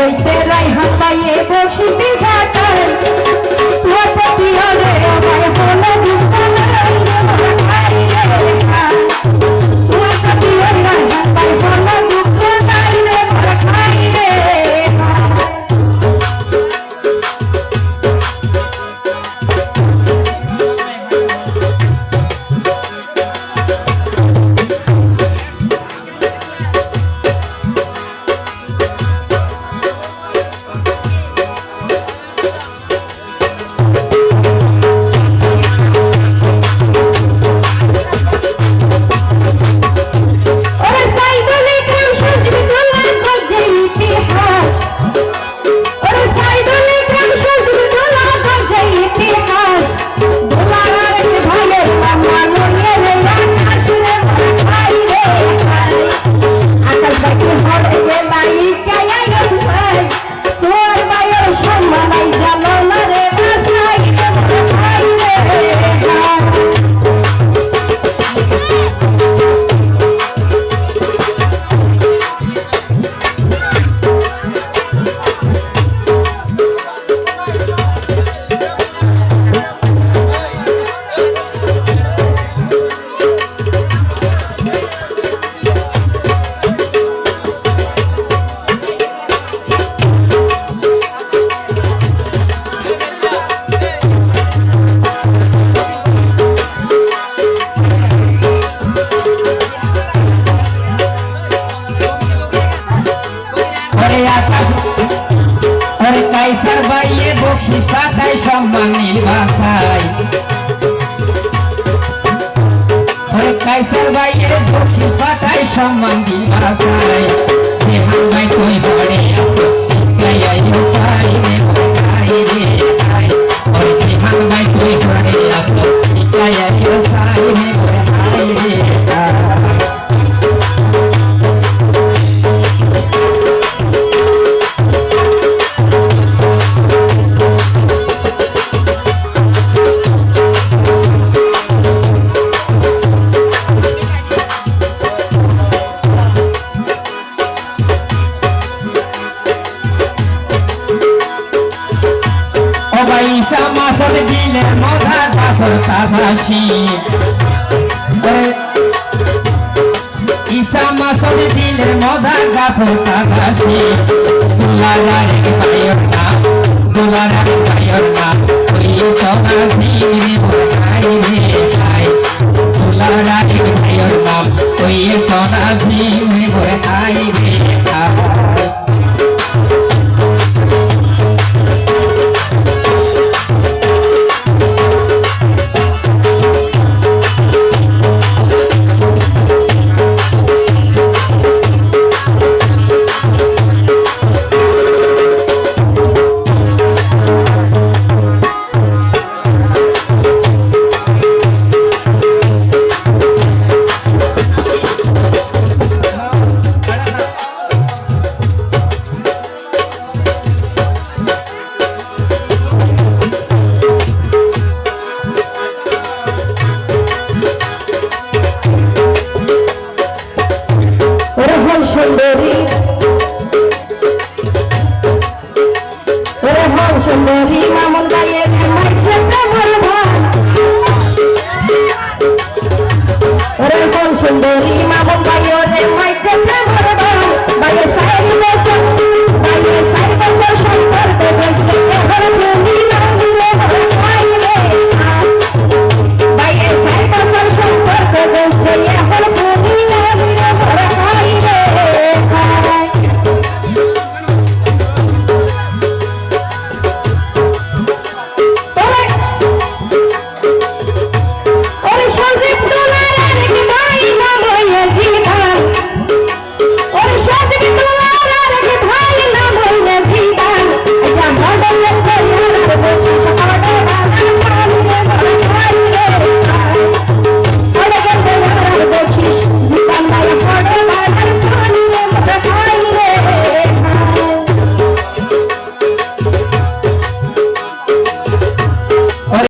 হইতে রাইহান পাইয়ে বসিতে ঘাটায় তোর পিয়রে আমায় হলো বিছানা খাই রে খাই তোর পিয়রে রাইহান পাই হলো দুঃখ নাই রে খাই রে কাইসার ভাইয়ে বকশিস পাতায় সম্মান নির্বাচাই কাইসার ভাইয়ে বকশিস পাতায় সম্মান নির্বাচাই দেহান ভাই তুই ঘরে আসো চাই রে চাই রে চাই ওই দেহান ভাই তুই ঘরে আসো চাই রে চাই রে চাই Sama sore dile moda tasor tasashi Isama sore dile moda tasor tasashi Dularare ke payorna Koi sona zimri borai re kai Dularare ke payorna Koi sona zimri borai re kai সুন্দরী মামুন গায়ের সুন্দরী মামুন গায়ের